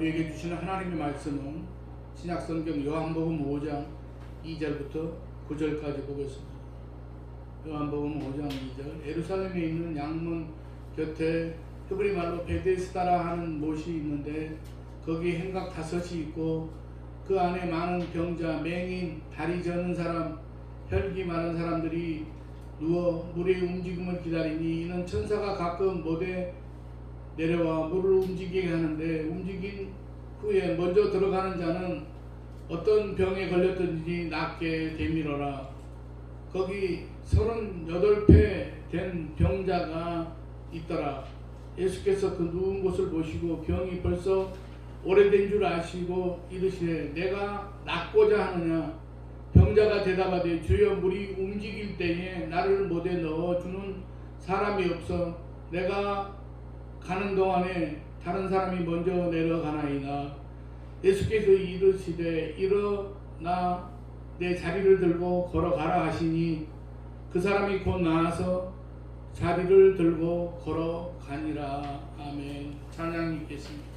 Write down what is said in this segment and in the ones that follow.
우리에게 주시는 하나님의 말씀은 신약성경 요한복음 5장 2절부터 9절까지 보겠습니다. 요한복음 5장 2절. 예루살렘에 있는 양문 곁에 히브리 말로 베데스다라 하는 못이 있는데 거기 행각 5이 있고 그 안에 많은 병자, 맹인, 다리 저는 사람, 혈기 많은 사람들이 누워 물의 움직임을 기다리니 이는 천사가 가끔 못에 내려와 물을 움직이게 하는데 움직인 후에 먼저 들어가는 자는 어떤 병에 걸렸든지 낫게 되밀어라. 거기 38배 된 병자가 있더라. 예수께서 그 누운 곳을 보시고 병이 벌써 오래된 줄 아시고 이르시되 내가 낫고자 하느냐. 병자가 대답하되 주여 물이 움직일 때에 나를 못에 넣어주는 사람이 없어 내가 가는 동안에 다른 사람이 먼저 내려가나이다. 예수께서 이르시되 일어나 내 자리를 들고 걸어가라 하시니 그 사람이 곧 나와서 자리를 들고 걸어가니라. 아멘. 찬양이 있겠습니다.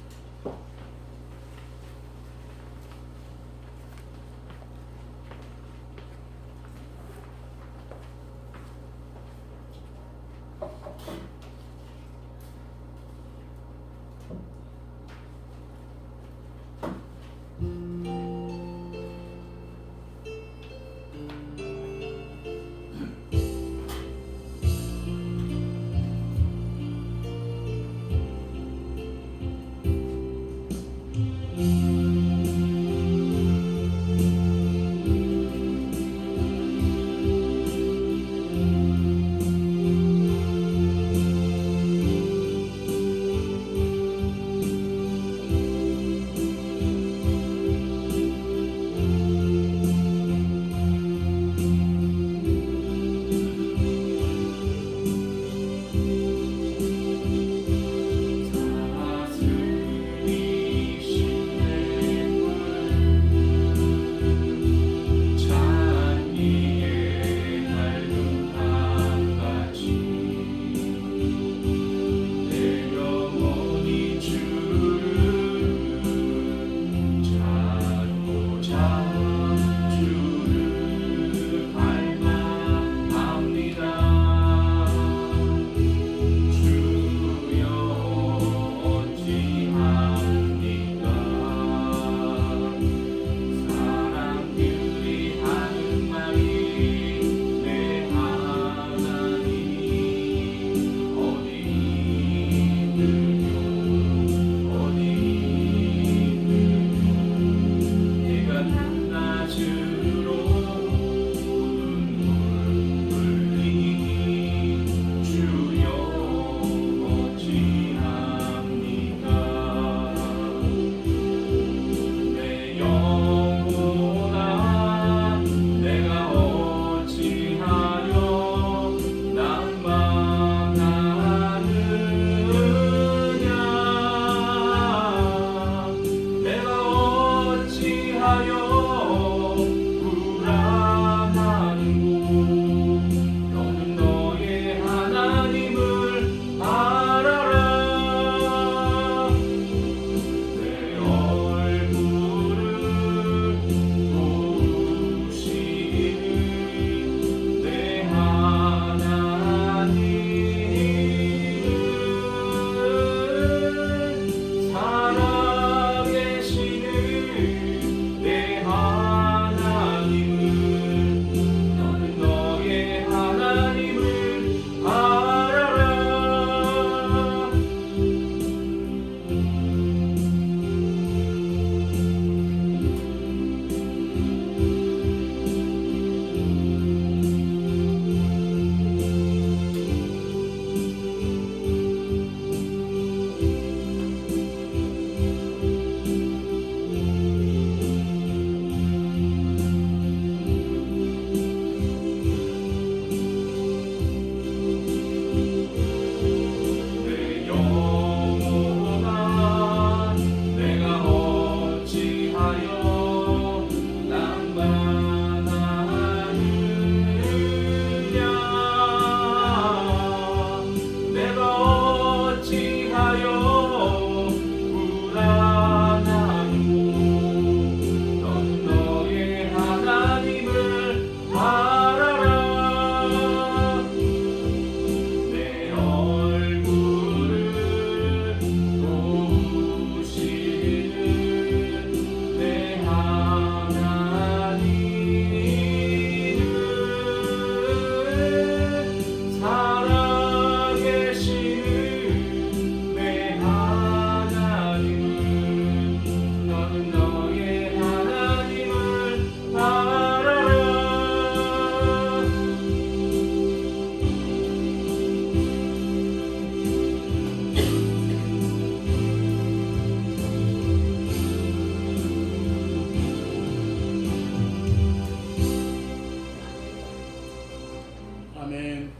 아멘.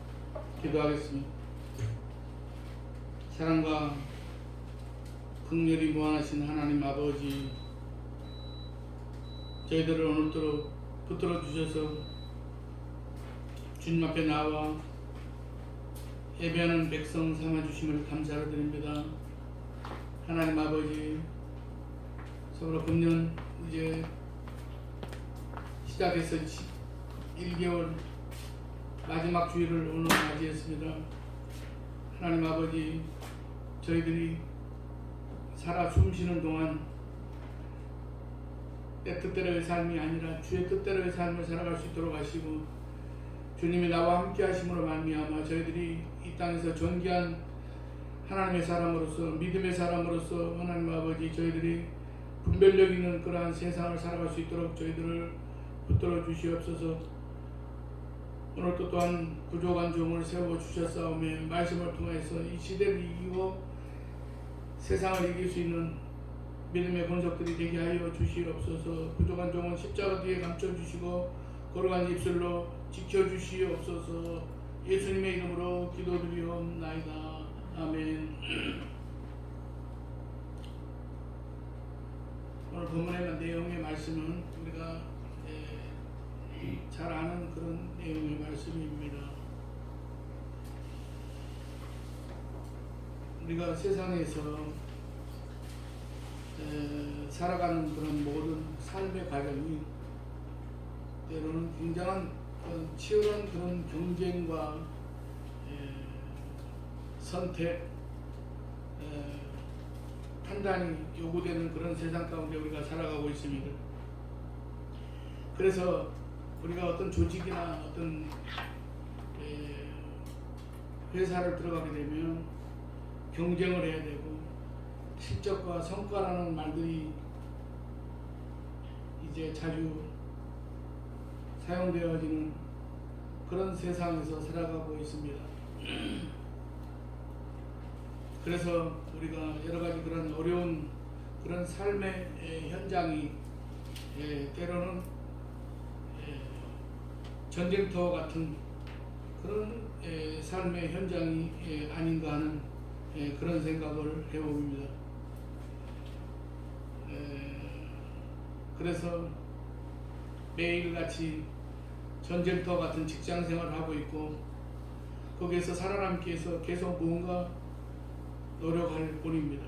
기도하겠습니다. 사랑과 긍휼이 무한하신 하나님 아버지, 저희들을 오늘도록 붙들어 주셔서 주님 앞에 나와 예배하는 백성 삼아 주심을 감사를 드립니다. 하나님 아버지, 서로 금년 이제 시작해서 1개월 마지막 주일을 오늘 맞이했습니다. 하나님 아버지, 저희들이 살아 숨쉬는 동안 내 뜻대로의 삶이 아니라 주의 뜻대로의 삶을 살아갈 수 있도록 하시고, 주님이 나와 함께 하심으로 말미암아 저희들이 이 땅에서 존귀한 하나님의 사람으로서, 믿음의 사람으로서 하나님 아버지, 저희들이 분별력 있는 그러한 세상을 살아갈 수 있도록 저희들을 붙들어 주시옵소서. 오늘도 또한 부족한 종을 세워 주셨사오며 말씀을 통해서 이 시대를 이기고 세상을 이길 수 있는 믿음의 권속들이 되게 하여 주시옵소서. 부족한 종은 십자가 뒤에 감춰주시고 거룩한 입술로 지켜주시옵소서. 예수님의 이름으로 기도드리옵나이다. 아멘. 오늘 본문의 내용의 말씀은 우리가 잘 아는 그런 내용의 말씀입니다. 우리가 세상에서 살아가는 그런 모든 삶의 과정이 때로는 굉장한 치열한 그런 경쟁과 선택, 판단이 요구되는 그런 세상 가운데 우리가 살아가고 있습니다. 그래서 우리가 어떤 조직이나 어떤 회사를 들어가게 되면 경쟁을 해야 되고, 실적과 성과라는 말들이 이제 자주 사용되어지는 그런 세상에서 살아가고 있습니다. 그래서 우리가 여러 가지 그런 어려운 그런 삶의 현장이 때로는 전쟁터 같은 그런 삶의 현장이 아닌가 하는 그런 생각을 해봅니다. 그래서 매일같이 전쟁터 같은 직장 생활을 하고 있고, 거기에서 살아남기 위해서 계속 무언가 노력할 뿐입니다.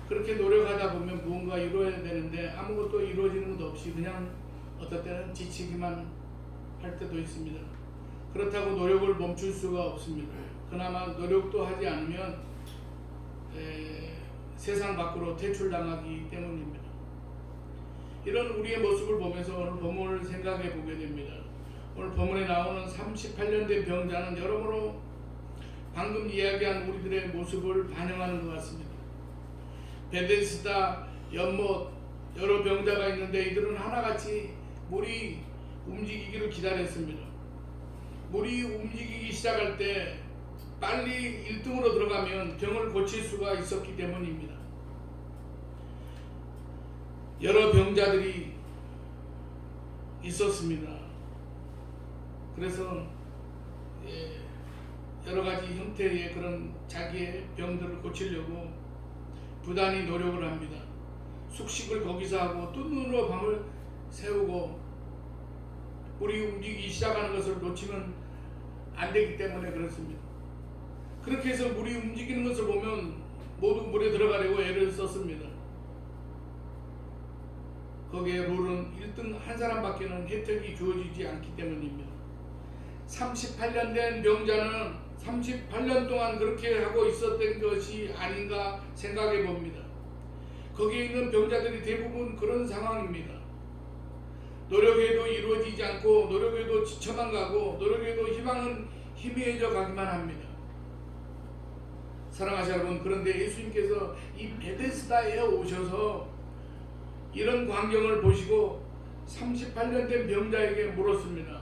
그렇게 노력하다 보면 무언가 이루어야 되는데 아무것도 이루어지는 것도 없이 그냥 어떨 때는 지치기만 할 때도 있습니다. 그렇다고 노력을 멈출 수가 없습니다. 그나마 노력도 하지 않으면 세상 밖으로 퇴출당하기 때문입니다. 이런 우리의 모습을 보면서 오늘 본문을 생각해 보게 됩니다. 오늘 본문에 나오는 38년 된 병자는 여러모로 방금 이야기한 우리들의 모습을 반영하는 것 같습니다. 베데스다, 연못, 여러 병자가 있는데 이들은 하나같이 물이 움직이기를 기다렸습니다. 물이 움직이기 시작할 때 빨리 1등으로 들어가면 병을 고칠 수가 있었기 때문입니다. 여러 병자들이 있었습니다. 그래서 여러 가지 형태의 그런 자기의 병들을 고치려고 부단히 노력을 합니다. 숙식을 거기서 하고 또 눈으로 밤을 새우고, 물이 움직이기 시작하는 것을 놓치면 안 되기 때문에 그렇습니다. 그렇게 해서 물이 움직이는 것을 보면 모두 물에 들어가려고 애를 썼습니다. 거기에 룰은 1등 한 사람밖에는 혜택이 주어지지 않기 때문입니다. 38년 된 병자는 38년 동안 그렇게 하고 있었던 것이 아닌가 생각해 봅니다. 거기에 있는 병자들이 대부분 그런 상황입니다. 노력해도 이루어지지 않고, 노력해도 지쳐만 가고, 노력해도 희망은 희미해져 가기만 합니다. 사랑하시는 여러분, 그런데 예수님께서 이 베데스다에 오셔서 이런 광경을 보시고 38년 된 병자에게 물었습니다.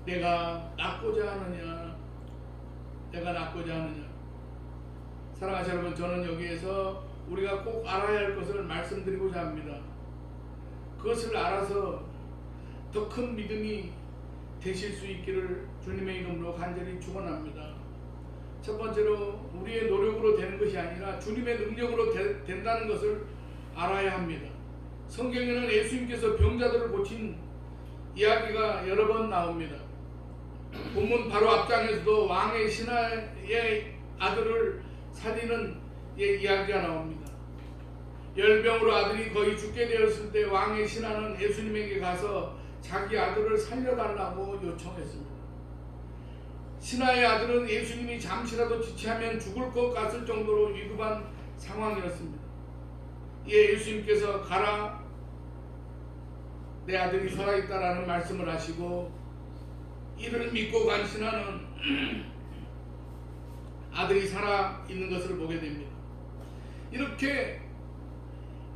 내가 낫고자 하느냐? 내가 낫고자 하느냐? 사랑하시는 여러분, 저는 여기에서 우리가 꼭 알아야 할 것을 말씀드리고자 합니다. 그것을 알아서 더 큰 믿음이 되실 수 있기를 주님의 이름으로 간절히 축원합니다. 첫 번째로 우리의 노력으로 되는 것이 아니라 주님의 능력으로 된다는 것을 알아야 합니다. 성경에는 예수님께서 병자들을 고친 이야기가 여러 번 나옵니다. 본문 바로 앞장에서도 왕의 신하의 아들을 살리는 이야기가 나옵니다. 열병으로 아들이 거의 죽게 되었을 때 왕의 신하는 예수님에게 가서 자기 아들을 살려달라고 요청했습니다. 신하의 아들은 예수님이 잠시라도 지체하면 죽을 것 같을 정도로 위급한 상황이었습니다. 이에 예수님께서 가라, 내 아들이 살아있다라는 말씀을 하시고 이를 믿고 간 신하는 아들이 살아있는 것을 보게 됩니다. 이렇게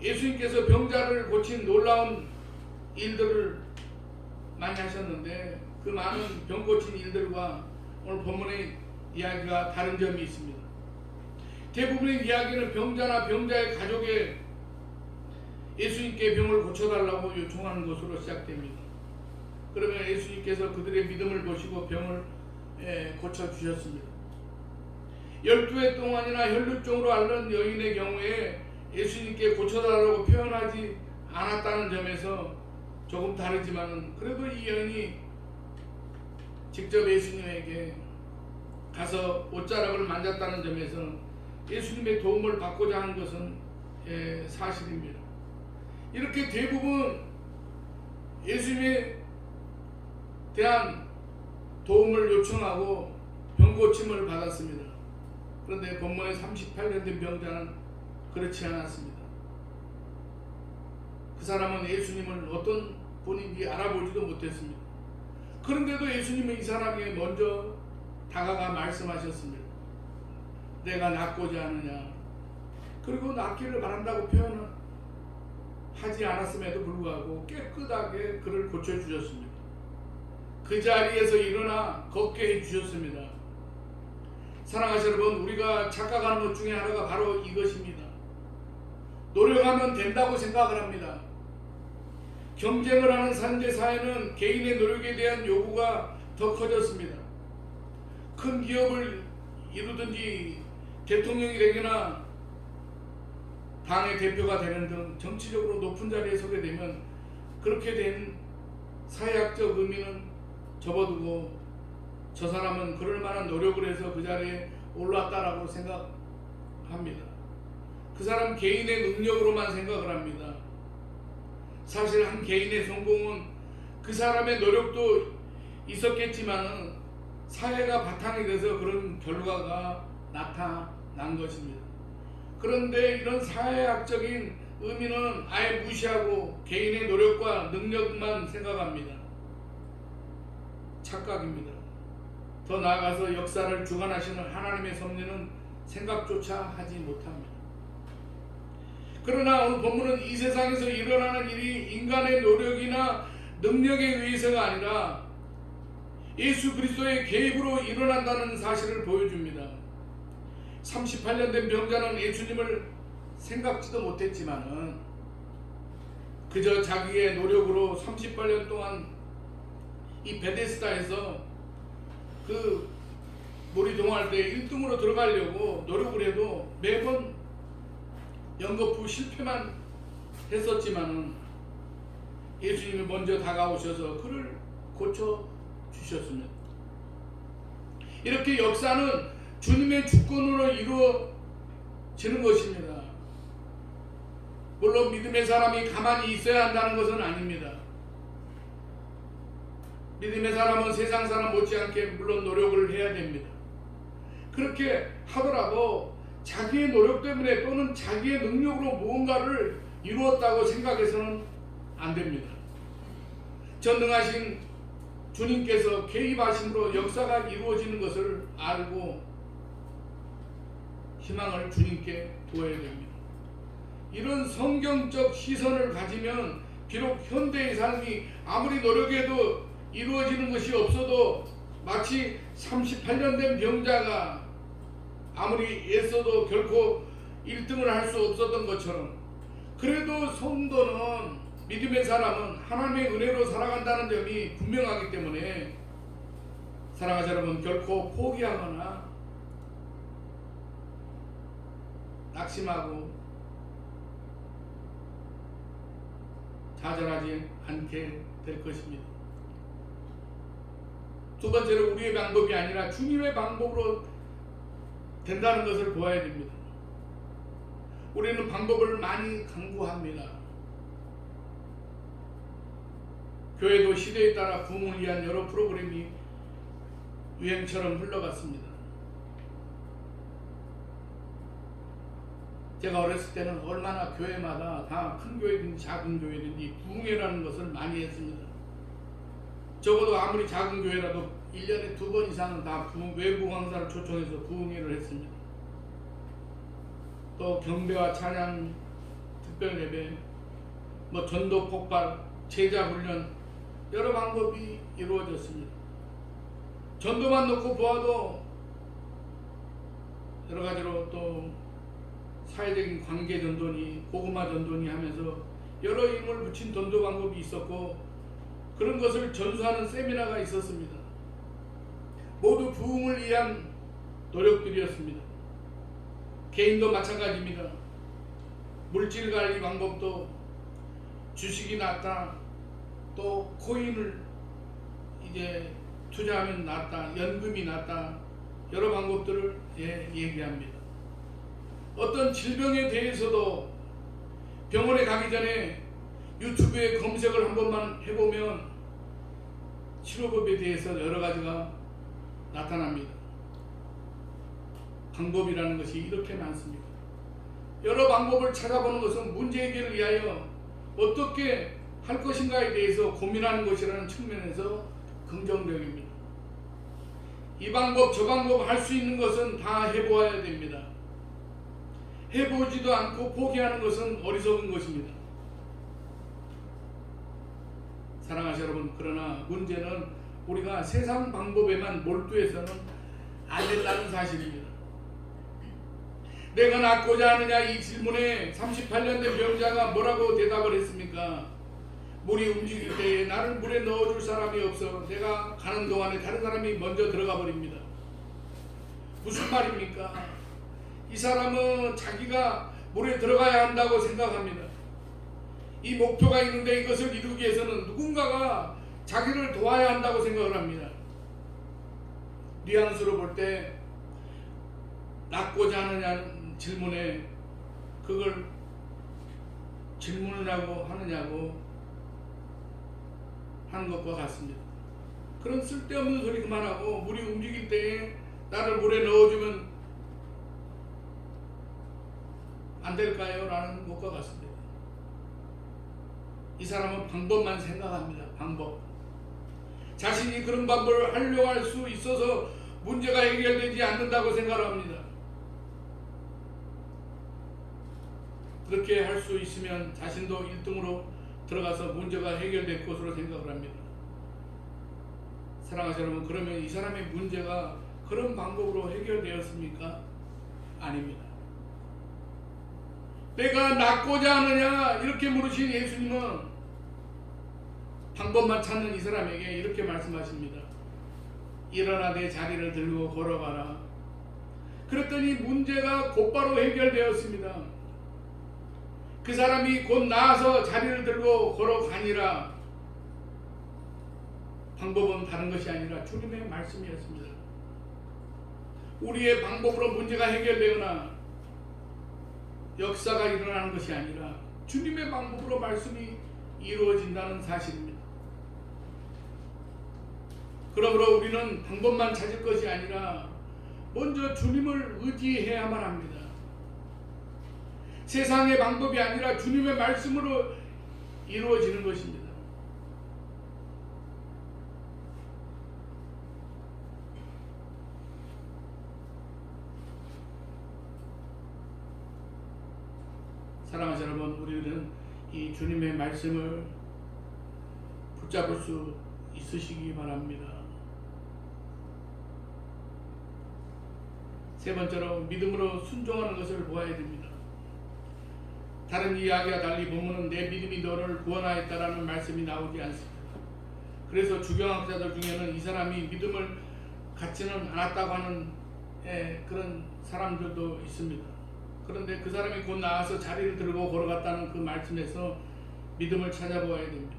예수님께서 병자를 고친 놀라운 일들을 많이 하셨는데 그 많은 병 고친 일들과 오늘 본문의 이야기가 다른 점이 있습니다. 대부분의 이야기는 병자나 병자의 가족에 예수님께 병을 고쳐달라고 요청하는 것으로 시작됩니다. 그러면 예수님께서 그들의 믿음을 보시고 병을 고쳐주셨습니다. 12해 동안이나 혈루증으로 앓는 여인의 경우에 예수님께 고쳐달라고 표현하지 않았다는 점에서 조금 다르지만 그래도 이 여인이 직접 예수님에게 가서 옷자락을 만졌다는 점에서 예수님의 도움을 받고자 하는 것은 사실입니다. 이렇게 대부분 예수님에 대한 도움을 요청하고 병고침을 받았습니다. 그런데 본문에 38년 된 병자는 그렇지 않았습니다. 그 사람은 예수님을 어떤 분인지 알아보지도 못했습니다. 그런데도 예수님은 이 사람에게 먼저 다가가 말씀하셨습니다. 내가 낫고자 하느냐. 그리고 낫기를 바란다고 표현은 하지 않았음에도 불구하고 깨끗하게 그를 고쳐주셨습니다. 그 자리에서 일어나 걷게 해주셨습니다. 사랑하시는 여러분, 우리가 착각하는 것 중에 하나가 바로 이것입니다. 노력하면 된다고 생각을 합니다. 경쟁을 하는 현대 사회는 개인의 노력에 대한 요구가 더 커졌습니다. 큰 기업을 이루든지 대통령이 되거나 당의 대표가 되는 등 정치적으로 높은 자리에 서게 되면 그렇게 된 사회학적 의미는 접어두고 저 사람은 그럴 만한 노력을 해서 그 자리에 올랐다라고 생각합니다. 그 사람 개인의 능력으로만 생각을 합니다. 사실 한 개인의 성공은 그 사람의 노력도 있었겠지만 사회가 바탕이 돼서 그런 결과가 나타난 것입니다. 그런데 이런 사회학적인 의미는 아예 무시하고 개인의 노력과 능력만 생각합니다. 착각입니다. 더 나아가서 역사를 주관하시는 하나님의 섭리는 생각조차 하지 못합니다. 그러나 오늘 본문은 이 세상에서 일어나는 일이 인간의 노력이나 능력에 의해서가 아니라 예수 그리스도의 개입으로 일어난다는 사실을 보여줍니다. 38년 된 병자는 예수님을 생각지도 못했지만은 그저 자기의 노력으로 38년 동안 이 베데스다에서 그 물이 동할 때 1등으로 들어가려고 노력을 해도 매번 연거푸 실패만 했었지만은 예수님이 먼저 다가오셔서 그를 고쳐 주셨습니다. 이렇게 역사는 주님의 주권으로 이루어지는 것입니다. 물론 믿음의 사람이 가만히 있어야 한다는 것은 아닙니다. 믿음의 사람은 세상 사람 못지않게 물론 노력을 해야 됩니다. 그렇게 하더라도 자기의 노력 때문에 또는 자기의 능력으로 무언가를 이루었다고 생각해서는 안 됩니다. 전능하신 주님께서 개입하심으로 역사가 이루어지는 것을 알고 희망을 주님께 두어야 됩니다. 이런 성경적 시선을 가지면 비록 현대의 삶이 아무리 노력해도 이루어지는 것이 없어도 마치 38년 된 병자가 아무리 애써도 결코 1등을 할 수 없었던 것처럼 그래도 성도는 믿음의 사람은 하나님의 은혜로 살아간다는 점이 분명하기 때문에 사랑하는 여러분, 결코 포기하거나 낙심하고 좌절하지 않게 될 것입니다. 두 번째로 우리의 방법이 아니라 주님의 방법으로 된다는 것을 보아야 됩니다. 우리는 방법을 많이 강구합니다. 교회도 시대에 따라 부흥을 위한 여러 프로그램이 유행처럼 흘러갔습니다. 제가 어렸을 때는 얼마나 교회마다 다 큰 교회든지 작은 교회든지 부흥회라는 것을 많이 했습니다. 적어도 아무리 작은 교회라도 1년에 2번 이상은 다 외부 강사를 초청해서 부흥회를 했습니다. 또 경배와 찬양, 특별 예배, 전도 폭발, 제자 훈련, 여러 방법이 이루어졌습니다. 전도만 놓고 보아도 여러 가지로 또 사회적인 관계 전도니 고구마 전도니 하면서 여러 이름을 붙인 전도 방법이 있었고, 그런 것을 전수하는 세미나가 있었습니다. 모두 부흥을 위한 노력들이었습니다. 개인도 마찬가지입니다. 물질 관리 방법도 주식이 낫다, 또 코인을 이제 투자하면 낫다, 연금이 낫다, 여러 방법들을 얘기합니다. 어떤 질병에 대해서도 병원에 가기 전에 유튜브에 검색을 한 번만 해보면 치료법에 대해서 여러 가지가 나타납니다. 방법이라는 것이 이렇게 많습니다. 여러 방법을 찾아보는 것은 문제 해결을 위하여 어떻게 할 것인가에 대해서 고민하는 것이라는 측면에서 긍정적입니다. 이 방법 저 방법 할 수 있는 것은 다 해보아야 됩니다. 해보지도 않고 포기하는 것은 어리석은 것입니다. 사랑하는 여러분, 그러나 문제는 우리가 세상 방법에만 몰두해서는 안 된다는 사실입니다. 내가 낫고자 하느냐, 이 질문에 38년 된 병자가 뭐라고 대답을 했습니까? 물이 움직일 때에 나를 물에 넣어줄 사람이 없어 내가 가는 동안에 다른 사람이 먼저 들어가 버립니다. 무슨 말입니까? 이 사람은 자기가 물에 들어가야 한다고 생각합니다. 이 목표가 있는데 이것을 이루기 위해서는 누군가가 자기를 도와야 한다고 생각을 합니다. 뉘앙스로 볼 때 낫고자 하느냐는 질문에 그걸 질문을 하고 하느냐고 하는 것과 같습니다. 그런 쓸데없는 소리 그만하고 물이 움직일 때에 나를 물에 넣어주면 안 될까요? 라는 것과 같습니다. 이 사람은 방법만 생각합니다. 방법. 자신이 그런 방법을 하려고 할 수 있어서 문제가 해결되지 않는다고 생각합니다. 그렇게 할 수 있으면 자신도 1등으로 들어가서 문제가 해결될 것으로 생각을 합니다. 사랑하는 여러분, 그러면 이 사람의 문제가 그런 방법으로 해결되었습니까? 아닙니다. 내가 낫고자 하느냐 이렇게 물으신 예수님은 방법만 찾는 이 사람에게 이렇게 말씀하십니다. 일어나 내 자리를 들고 걸어가라. 그랬더니 문제가 곧바로 해결되었습니다. 그 사람이 곧 나아서 자리를 들고 걸어가니라. 방법은 다른 것이 아니라 주님의 말씀이었습니다. 우리의 방법으로 문제가 해결되거나 역사가 일어나는 것이 아니라 주님의 방법으로 말씀이 이루어진다는 사실입니다. 그러므로 우리는 방법만 찾을 것이 아니라 먼저 주님을 의지해야만 합니다. 세상의 방법이 아니라 주님의 말씀으로 이루어지는 것입니다. 사랑하는 여러분, 우리는 이 주님의 말씀을 붙잡을 수 있으시기 바랍니다. 세 번째로 믿음으로 순종하는 것을 보아야 됩니다. 다른 이야기와 달리 보면은 내 믿음이 너를 구원하였다라는 말씀이 나오지 않습니다. 그래서 주경학자들 중에는 이 사람이 믿음을 갖지는 않았다고 하는 그런 사람들도 있습니다. 그런데 그 사람이 곧 나와서 자리를 들고 걸어갔다는 그 말씀에서 믿음을 찾아보아야 됩니다.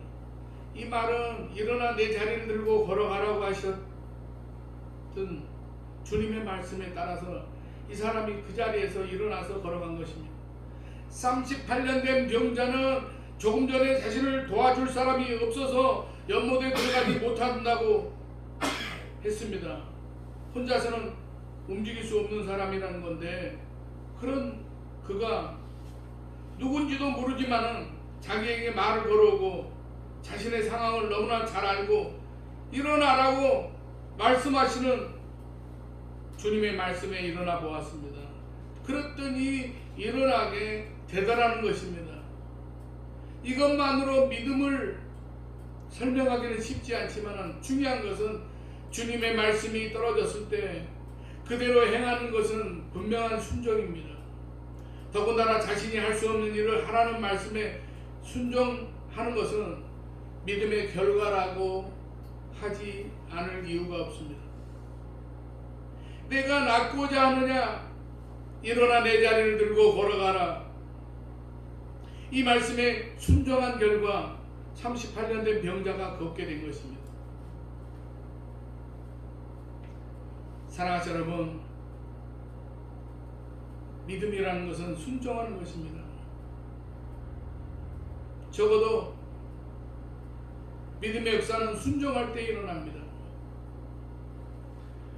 이 말은 일어나 내 자리를 들고 걸어가라고 하셨던 주님의 말씀에 따라서 이 사람이 그 자리에서 일어나서 걸어간 것입니다. 38년 된 병자는 조금 전에 자신을 도와줄 사람이 없어서 연못에 들어가지 못한다고 했습니다. 혼자서는 움직일 수 없는 사람이라는 건데, 그런 그가 누군지도 모르지만은 자기에게 말을 걸어오고 자신의 상황을 너무나 잘 알고 일어나라고 말씀하시는 주님의 말씀에 일어나 보았습니다. 그랬더니 일어나게 되더라는 것입니다. 이것만으로 믿음을 설명하기는 쉽지 않지만 중요한 것은 주님의 말씀이 떨어졌을 때 그대로 행하는 것은 분명한 순종입니다. 더군다나 자신이 할 수 없는 일을 하라는 말씀에 순종하는 것은 믿음의 결과라고 하지 않을 이유가 없습니다. 내가 낫고자 하느냐? 일어나 내 자리를 들고 걸어가라. 이 말씀에 순종한 결과 38년 된 병자가 걷게 된 것입니다. 사랑하는 여러분, 믿음이라는 것은 순종하는 것입니다. 적어도 믿음의 역사는 순종할 때 일어납니다.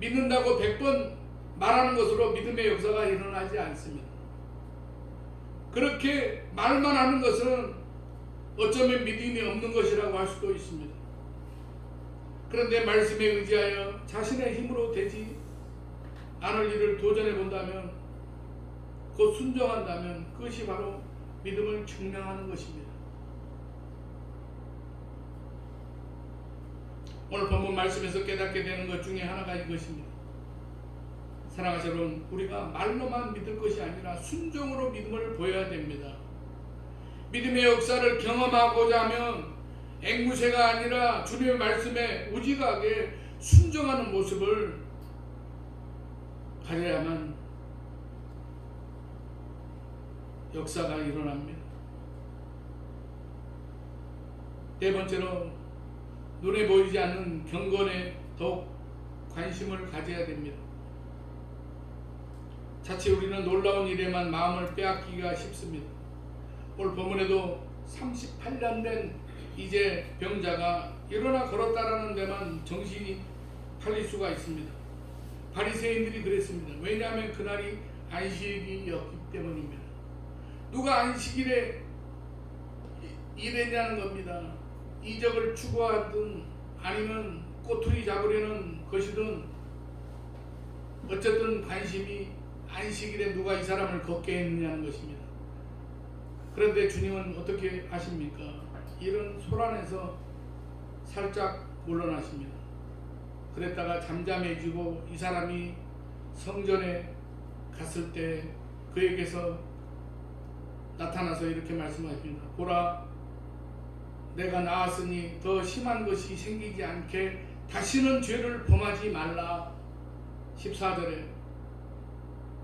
믿는다고 100번 말하는 것으로 믿음의 역사가 일어나지 않습니다. 그렇게 말만 하는 것은 어쩌면 믿음이 없는 것이라고 할 수도 있습니다. 그런데 말씀에 의지하여 자신의 힘으로 되지 않을 일을 도전해 본다면, 곧 순종한다면 그것이 바로 믿음을 증명하는 것입니다. 오늘 본문 말씀에서 깨닫게 되는 것 중에 하나가 이것입니다. 사랑하는 여러분, 우리가 말로만 믿을 것이 아니라 순종으로 믿음을 보여야 됩니다. 믿음의 역사를 경험하고자 하면 앵무새가 아니라 주님의 말씀에 우직하게 순종하는 모습을 가져야만 역사가 일어납니다. 네 번째로, 눈에 보이지 않는 경건에 더욱 관심을 가져야 됩니다. 자칫 우리는 놀라운 일에만 마음을 빼앗기가 쉽습니다. 오늘 본문에도 38년 된 이제 병자가 일어나 걸었다라는 데만 정신이 팔릴 수가 있습니다. 바리새인들이 그랬습니다. 왜냐하면 그날이 안식일이었기 때문입니다. 누가 안식일에 일했냐는 겁니다. 이적을 추구하든 아니면 꼬투리 잡으려는 것이든 어쨌든 관심이 안식일에 누가 이 사람을 걷게 했느냐는 것입니다. 그런데 주님은 어떻게 하십니까? 이런 소란에서 살짝 물러나십니다. 그랬다가 잠잠해지고 이 사람이 성전에 갔을 때 그에게서 나타나서 이렇게 말씀하십니다. 보라, 내가 나았으니 더 심한 것이 생기지 않게 다시는 죄를 범하지 말라. 14절에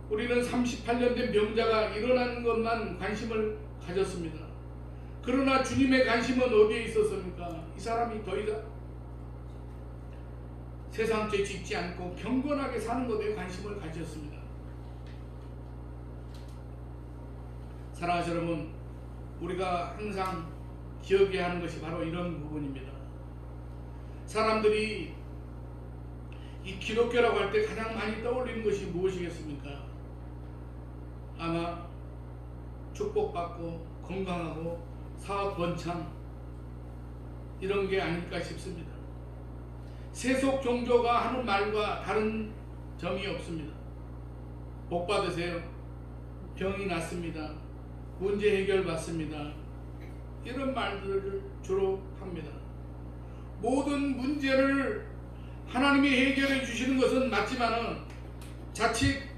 우리는 38년 된 병자가 일어나는 것만 관심을 가졌습니다. 그러나 주님의 관심은 어디에 있었습니까? 이 사람이 더 이상 세상 죄 짓지 않고 경건하게 사는 것에 관심을 가졌습니다. 사랑하는 여러분, 우리가 항상 기억해야 하는 것이 바로 이런 부분입니다. 사람들이 이 기독교라고 할 때 가장 많이 떠올리는 것이 무엇이겠습니까? 아마 축복받고 건강하고 사업 번창 이런 게 아닐까 싶습니다. 세속 종교가 하는 말과 다른 점이 없습니다. 복 받으세요. 병이 낫습니다. 문제 해결 받습니다. 이런 말들을 주로 합니다. 모든 문제를 하나님이 해결해 주시는 것은 맞지만은 자칫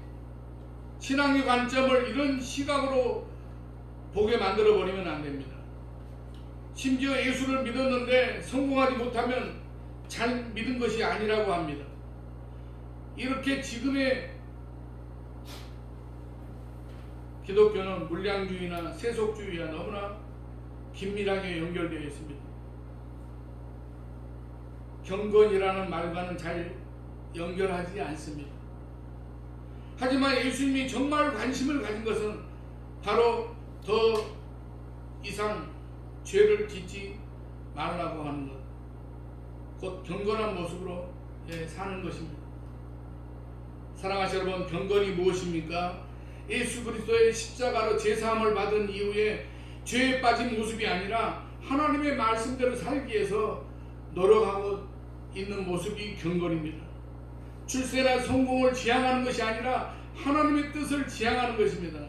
신앙의 관점을 이런 시각으로 보게 만들어 버리면 안 됩니다. 심지어 예수를 믿었는데 성공하지 못하면 잘 믿은 것이 아니라고 합니다. 이렇게 지금의 기독교는 물량주의나 세속주의와 너무나 긴밀하게 연결되어 있습니다. 경건이라는 말과는 잘 연결하지 않습니다. 하지만 예수님이 정말 관심을 가진 것은 바로 더 이상 죄를 짓지 말라고 하는 것, 곧 경건한 모습으로 사는 것입니다. 사랑하시는 여러분, 경건이 무엇입니까? 예수 그리스도의 십자가로 제사함을 받은 이후에 죄에 빠진 모습이 아니라 하나님의 말씀대로 살기 위해서 노력하고 있는 모습이 경건입니다. 출세나 성공을 지향하는 것이 아니라 하나님의 뜻을 지향하는 것입니다.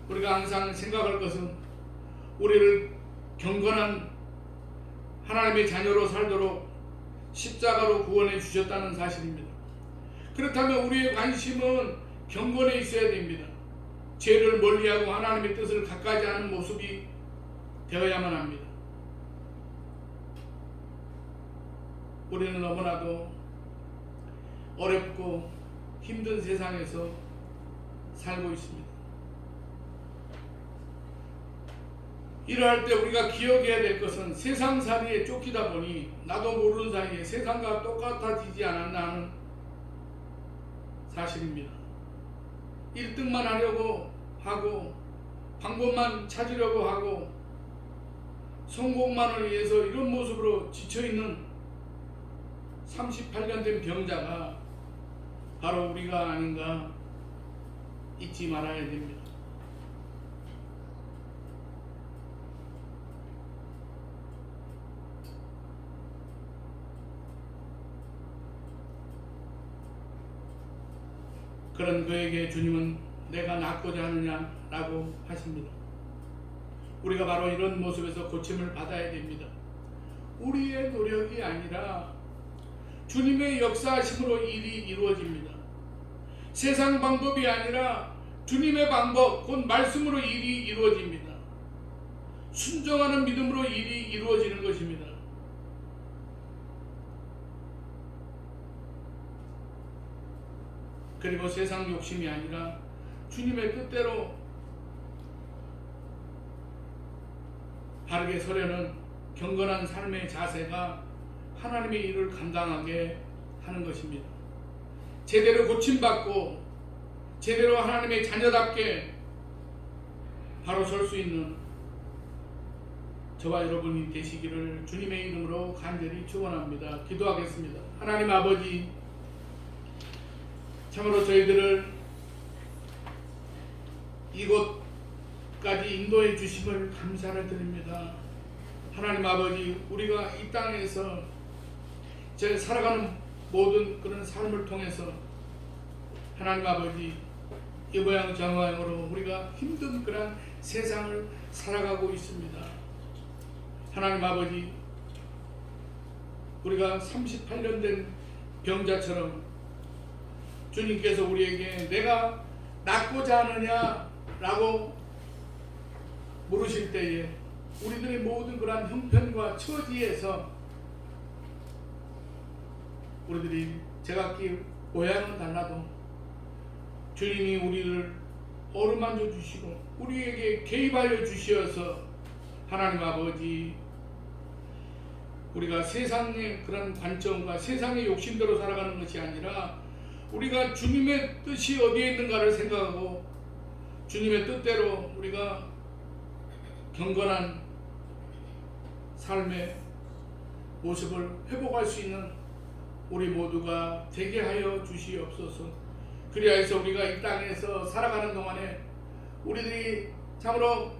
우리가 항상 생각할 것은 우리를 경건한 하나님의 자녀로 살도록 십자가로 구원해 주셨다는 사실입니다. 그렇다면 우리의 관심은 경건에 있어야 됩니다. 죄를 멀리하고 하나님의 뜻을 가까이 하는 모습이 되어야만 합니다. 우리는 너무나도 어렵고 힘든 세상에서 살고 있습니다. 이러할 때 우리가 기억해야 될 것은 세상살이에 쫓기다 보니 나도 모르는 사이에 세상과 똑같아지지 않았나 하는 사실입니다. 1등만 하려고 하고 방법만 찾으려고 하고 성공만을 위해서 이런 모습으로 지쳐있는 38년 된 병자가 바로 우리가 아닌가 잊지 말아야 됩니다. 그런 그에게 주님은 내가 낫고자 하느냐라고 하십니다. 우리가 바로 이런 모습에서 고침을 받아야 됩니다. 우리의 노력이 아니라 주님의 역사하심으로 일이 이루어집니다. 세상 방법이 아니라 주님의 방법, 곧 말씀으로 일이 이루어집니다. 순종하는 믿음으로 일이 이루어지는 것입니다. 그리고 세상 욕심이 아니라 주님의 뜻대로 바르게 서려는 경건한 삶의 자세가 하나님의 일을 감당하게 하는 것입니다. 제대로 고침받고 제대로 하나님의 자녀답게 바로 설 수 있는 저와 여러분이 되시기를 주님의 이름으로 간절히 축원합니다. 기도하겠습니다. 하나님 아버지, 참으로 저희들을 이곳까지 인도해 주심을 감사를 드립니다. 하나님 아버지, 우리가 이 땅에서 살아가는 모든 그런 삶을 통해서 하나님 아버지, 이 모양 저 모양으로 우리가 힘든 그런 세상을 살아가고 있습니다. 하나님 아버지, 우리가 38년 된 병자처럼 주님께서 우리에게 내가 낫고자 하느냐라고 물으실 때에 우리들의 모든 그러한 형편과 처지에서 우리들이 제각기 모양은 달라도 주님이 우리를 어루만져 주시고 우리에게 개입하여 주시어서 하나님 아버지, 우리가 세상의 그런 관점과 세상의 욕심대로 살아가는 것이 아니라 우리가 주님의 뜻이 어디에 있는가를 생각하고 주님의 뜻대로 우리가 경건한 삶의 모습을 회복할 수 있는 우리 모두가 되게 하여 주시옵소서. 그리하여서 우리가 이 땅에서 살아가는 동안에 우리들이 참으로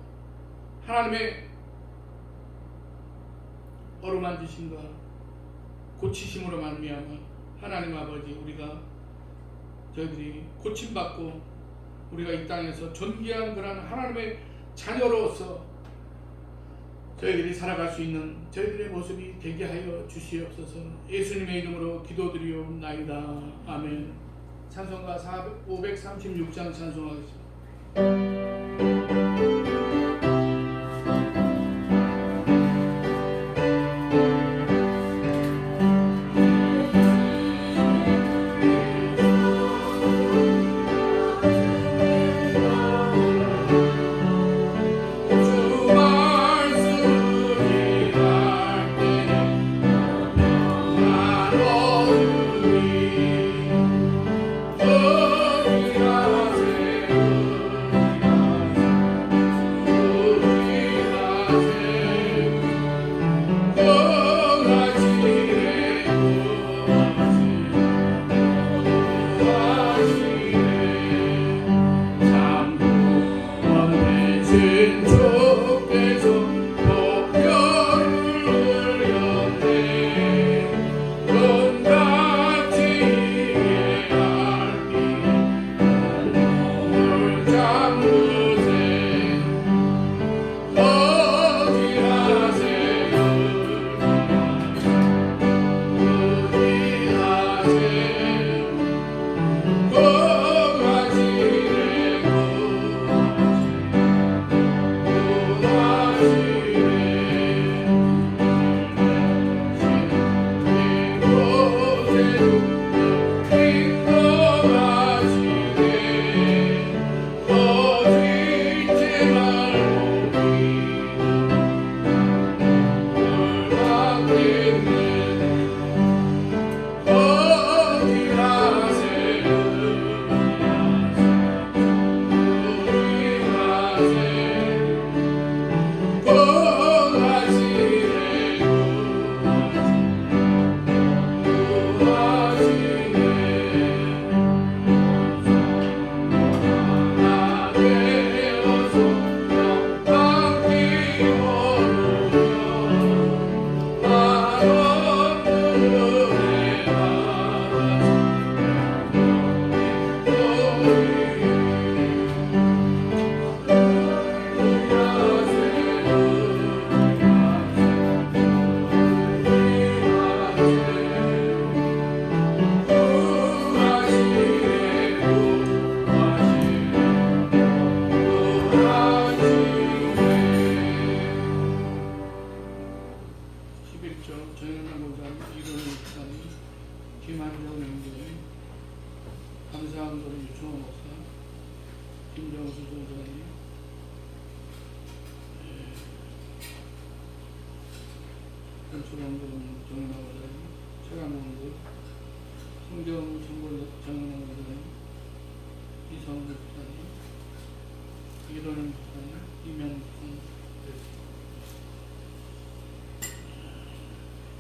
하나님의 어루만지심과 고치심으로 말미암아 하나님 아버지, 저희들이 고침받고 우리가 이 땅에서 존귀한 그런 하나님의 자녀로서 저희들이 살아갈 수 있는 저희들의 모습이 되게 하여 주시옵소서. 예수님의 이름으로 기도드리옵나이다. 아멘. 찬송가 536장 찬송하겠습니다.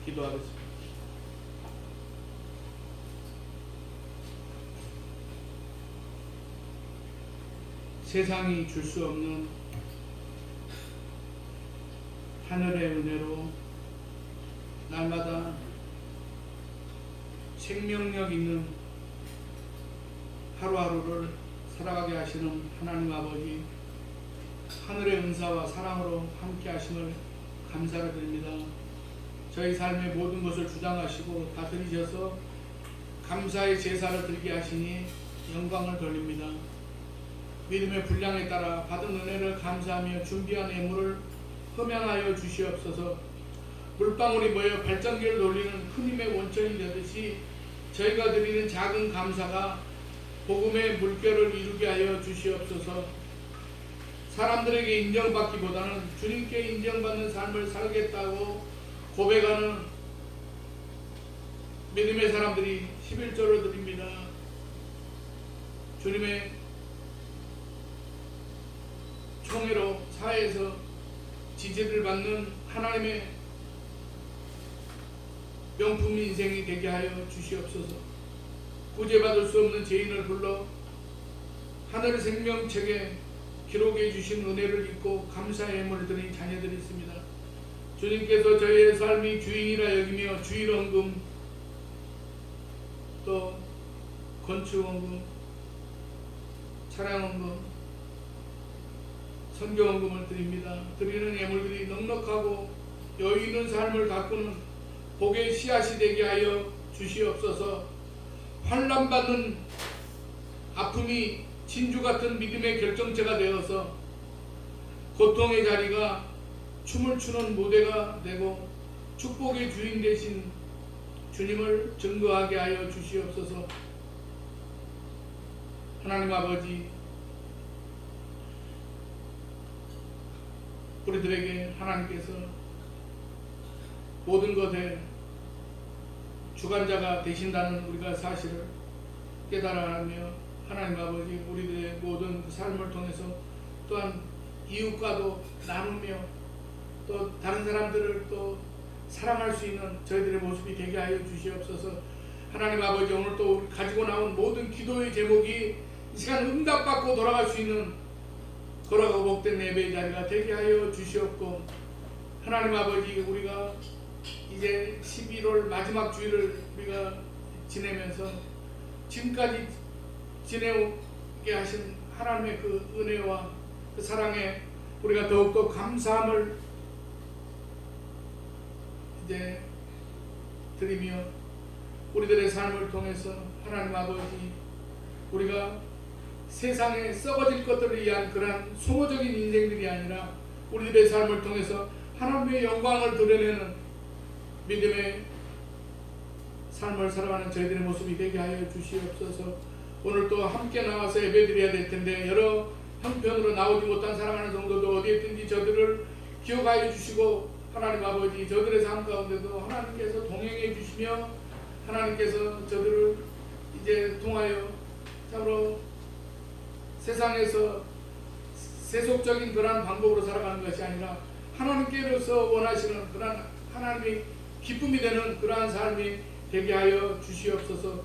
기도하겠습니다. 세상이 줄 수 없는 하늘의 은혜로 날마다 생명력 있는 하루하루를 살아가게 하시는 하나님 아버지, 하늘의 은사와 사랑으로 함께 하심을 감사를 드립니다. 저희 삶의 모든 것을 주장하시고 다스리셔서 감사의 제사를 드리게 하시니 영광을 돌립니다. 믿음의 분량에 따라 받은 은혜를 감사하며 준비한 예물을 흠양하여 주시옵소서. 물방울이 모여 발전기를 돌리는 큰 힘의 원천이 되듯이 저희가 드리는 작은 감사가 복음의 물결을 이루게 하여 주시옵소서. 사람들에게 인정받기보다는 주님께 인정받는 삶을 살겠다고 고백하는 믿음의 사람들이 11조를 드립니다. 주님의 총회로 사회에서 지지를 받는 하나님의 명품 인생이 되게 하여 주시옵소서. 구제받을 수 없는 죄인을 불러 하늘 생명책에 기록해 주신 은혜를 잊고 감사의 예물을 드린 자녀들이 있습니다. 주님께서 저희의 삶이 주인이라 여기며 주일원금 또 건축원금, 차량원금, 선교원금을 드립니다. 드리는 예물들이 넉넉하고 여유 있는 삶을 가꾸는 복의 씨앗이 되게 하여 주시옵소서. 환난받는 아픔이 진주 같은 믿음의 결정체가 되어서 고통의 자리가 춤을 추는 무대가 되고 축복의 주인 되신 주님을 증거하게 하여 주시옵소서. 하나님 아버지, 우리들에게 하나님께서 모든 것에 주관자가 되신다는 우리가 사실을 깨달아가며 하나님 아버지, 우리들의 모든 삶을 통해서 또한 이웃과도 나누며 또 다른 사람들을 또 사랑할 수 있는 저희들의 모습이 되게 하여 주시옵소서. 하나님 아버지, 오늘 또 가지고 나온 모든 기도의 제목이 이 시간 응답받고 돌아갈 수 있는 거라고 복된 예배의 자리가 되게 하여 주시옵고, 하나님 아버지, 우리가 이제 11월 마지막 주일을 우리가 지내면서 지금까지 지내오게 하신 하나님의 그 은혜와 그 사랑에 우리가 더욱더 감사함을 이제 드리며, 우리들의 삶을 통해서 하나님 아버지, 우리가 세상에 썩어질 것들을 위한 그러한 소모적인 인생들이 아니라 우리들의 삶을 통해서 하나님의 영광을 드러내는 믿음의 삶을 살아가는 저희들의 모습이 되게 하여 주시옵소서. 오늘 또 함께 나와서 예배드려야 될 텐데 여러 형편으로 나오지 못한 사랑하는 성도도 어디에 있든지 저들을 기억하여 주시고, 하나님 아버지, 저들의 삶 가운데도 하나님께서 동행해 주시며 하나님께서 저들을 이제 통하여 참으로 세상에서 세속적인 그러한 방법으로 살아가는 것이 아니라 하나님께로서 원하시는 그러한 하나님의 기쁨이 되는 그러한 삶이 되게 하여 주시옵소서.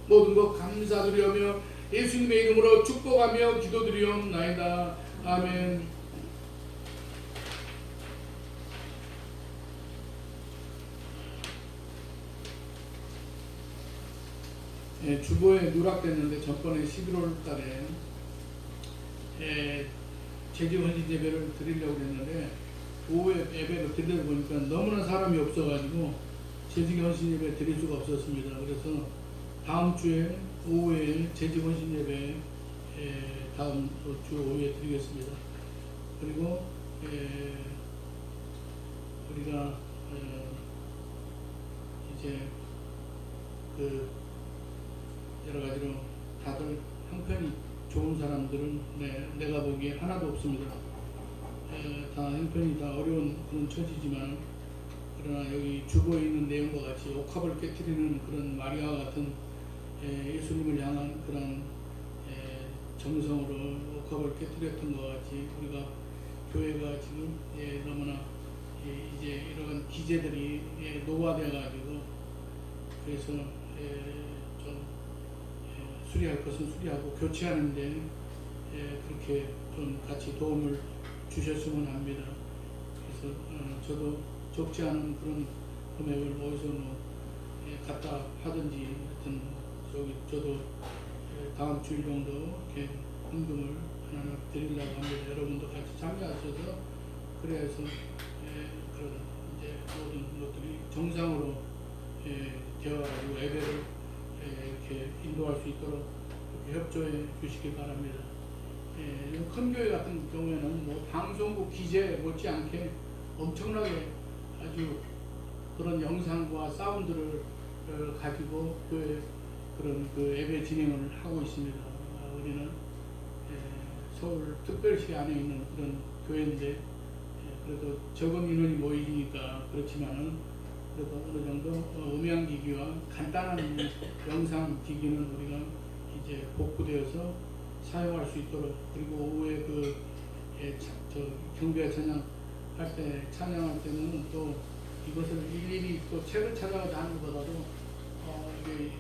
모든 것 감사드리며 예수님의 이름으로 축복하며 기도드리옵나이다. 아멘. 예, 주보에 누락됐는데 전번에 11월 달에 제지 헌신 예배를 드리려고 했는데 오후에 예배를 드리다 보니까 너무나 사람이 없어가지고 제지 헌신 예배 드릴 수가 없었습니다. 그래서 다음 주에 오후에 제지 헌신 예배 다음 주 오후에 드리겠습니다. 그리고 우리가 이제 그 여러 가지로 다들 형편이 좋은 사람들은 내가 보기에 하나도 없습니다. 다 형편이 다 어려운 그런 처지지만, 그러나 여기 주보에 있는 내용과 같이 옥합을 깨뜨리는 그런 마리아와 같은 예수님을 향한 그런 정성으로 옥합을 깨뜨렸던 것 같이 우리가 교회가 지금 너무나 이제 이런 기제들이 노화되어 가지고, 그래서 좀 수리할 것은 수리하고 교체하는데 그렇게 좀 같이 도움을 주셨으면 합니다. 그래서 저도 적지 않은 그런 금액을 어디서 갖다 하든지 하여튼 저도 다음 주일 정도 이렇게 헌금을 하나 드리려고 합니다. 여러분도 같이 참여하셔서 그래야 해서 그런 이제 모든 것들이 정상으로 되어가지고 예배를 이렇게 인도할 수 있도록 이렇게 협조해 주시기 바랍니다. 큰 교회 같은 경우에는 뭐 방송국 기재 못지않게 엄청나게 아주 그런 영상과 사운드를 가지고 교회 그런 그 예배 진행을 하고 있습니다. 우리는 서울 특별시 안에 있는 그런 교회인데 그래도 적은 인원이 모이니까 그렇지만은 그래도 어느 정도 음향기기와 간단한 영상기기는 우리가 이제 복구되어서 사용할 수 있도록, 그리고 오후에 경배 찬양할 찬양할 때는 또 이것을 일일이 또 책을 찾아가지 않는 것보다도 이게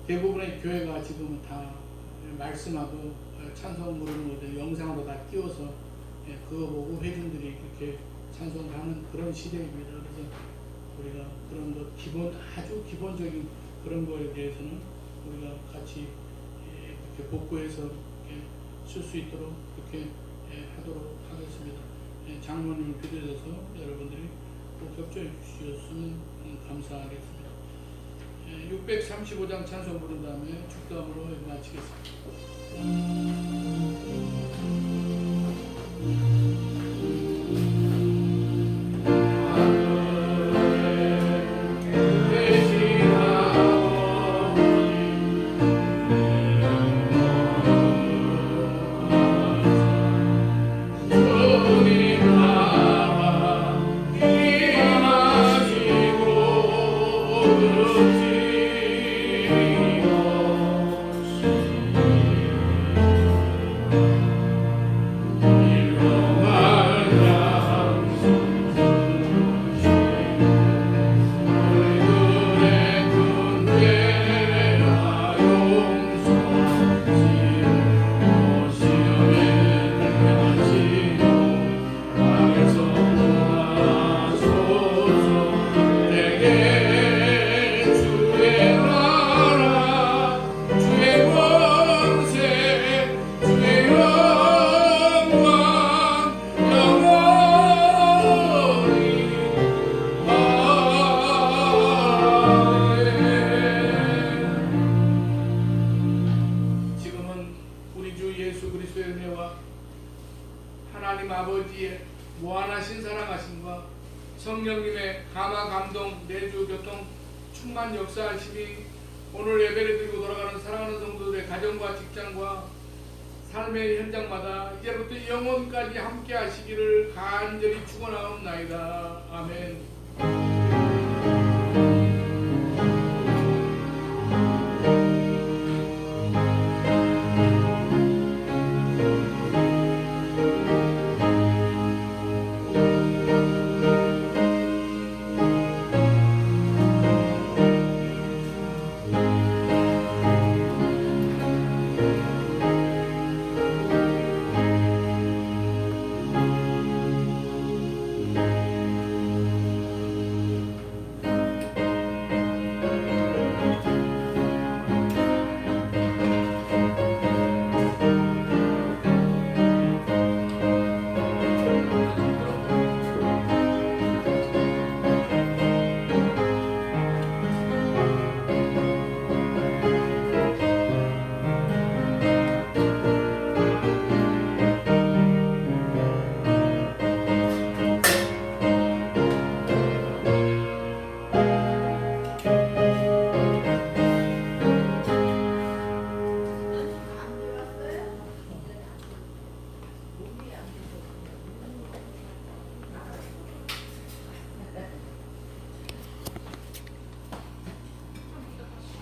대부분의 교회가 지금은 다 말씀하고 찬송 부르는 것들 영상으로 다 띄워서 그거 보고 회중들이 그렇게 찬송을 하는 그런 시대입니다. 그래서 우리가 그런 것 아주 기본적인 그런 거에 대해서는 우리가 같이 이렇게 복구해서 쓸 수 있도록 그렇게 하도록 하겠습니다. 장로님을 비롯해서 여러분들이 꼭 협조해 주셨으면 감사하겠습니다. 635장 찬송 부른 다음에 축도함으로 마치겠습니다. 하나님 아버지의 무한하신 사랑하심과 성령님의 감화 감동 내주 교통 충만 역사하심이 오늘 예배를 드리고 돌아가는 사랑하는 성도들의 가정과 직장과 삶의 현장마다 이제부터 영원까지 함께 하시기를 간절히 축원하옵나이다. 아멘.